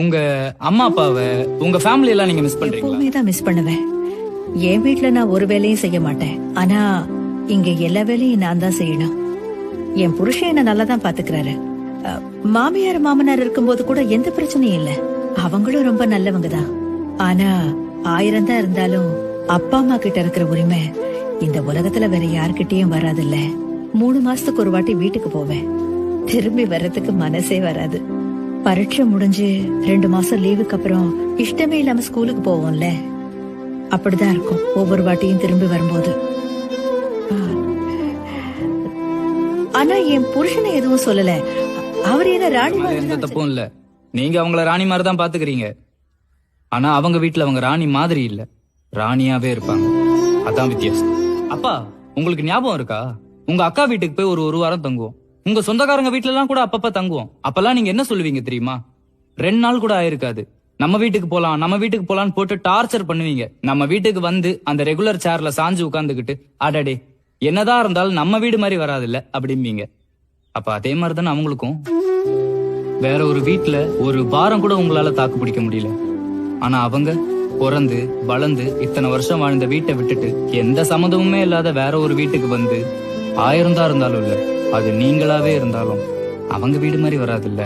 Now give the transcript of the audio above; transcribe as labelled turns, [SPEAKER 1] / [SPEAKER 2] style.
[SPEAKER 1] உங்க அம்மா அப்பாவை உங்க ஃபேமிலி எல்லாம் நீங்க மிஸ் பண்றீங்களா?
[SPEAKER 2] எப்பவுமே தான் மிஸ் பண்ணுவேன். என் வீட்ல நான் ஒரு வேலையும் செய்ய மாட்டேன். ஆனா இங்க எல்லா வேலையும் நான் தான் செய்யணும். என் புருஷன் என்ன நல்லா தான் பாத்துக்கிறாரு. மாமியார் மாமனார் இருக்கும்போது கூட எந்த பிரச்சனையும் இல்ல. அவங்களும் ரொம்ப நல்லவங்க தான். ஆனா 1000 தான் இருந்தாலும் அப்பா அம்மா கிட்ட இருக்கிற உரிமை இந்த உலகத்துல வேற யார்கிட்டயும் வராதுல்ல. 3 மாசத்துக்கு ஒரு வாட்டி வீட்டுக்கு போவேன். திரும்பி வர்றதுக்கு மனசே வராது. பரீட்சை முடிஞ்சு 2 மாசம் லீவுக்கு அப்புறம் இஷ்டமே இல்லாம ஸ்கூலுக்கு போவோம்ல, அப்படிதான் இருக்கும் ஒவ்வொரு வாட்டியும் திரும்பி வரும்போது. ஆனா என் புருஷனை எதுவும் சொல்லல. அவர் என்ன ராணி
[SPEAKER 1] மேல எந்த தப்பும் இல்ல. நீங்க அவங்கள ராணி மாதிரி தான் பாத்துக்கிறீங்க. ஆனா அவங்க வீட்டுல அவங்க ராணி மாதிரி இல்ல, ராணியாவே இருப்பாங்க. அதான் வித்தியாசம். அப்பா, உங்களுக்கு ஞாபகம் இருக்கா? உங்க அக்கா வீட்டுக்கு போய் ஒரு வாரம் தங்குவோம். உங்க சொந்தக்காரங்க வீட்டுல எல்லாம் கூட அப்பப்ப தங்குவோம். அப்பெல்லாம் நீங்க என்ன சொல்லுவீங்க தெரியுமா? 2 நாள் கூட ஆயிருக்காது. நம்ம வீட்டுக்கு போலாம் நம்ம வீட்டுக்கு போலான்னு போட்டு டார்ச்சர் பண்ணுவீங்க. நம்ம வீட்டுக்கு வந்து அந்த ரெகுலர் சேர்ல சாஞ்சு உட்கார்ந்துகிட்டு, அடடே என்னதான் இருந்தாலும் நம்ம வீடு மாதிரி வராதுல்ல அப்படிம்பீங்க. அப்ப அதே மாதிரிதானே அவங்களுக்கும். வேற ஒரு வீட்டுல ஒரு வாரம் கூட உங்களால தாக்கு பிடிக்க முடியல. ஆனா அவங்க பிறந்து வளர்ந்து இத்தனை வருஷம் வாழ்ந்த வீட்டை விட்டுட்டு எந்த சம்மந்தமுமே இல்லாத வேற ஒரு வீட்டுக்கு வந்து 1000 தான் இருந்தாலும் இல்ல, அது நீங்களாவே இருந்தாலும் அவங்க வீடு மாதிரி வராதுல்ல.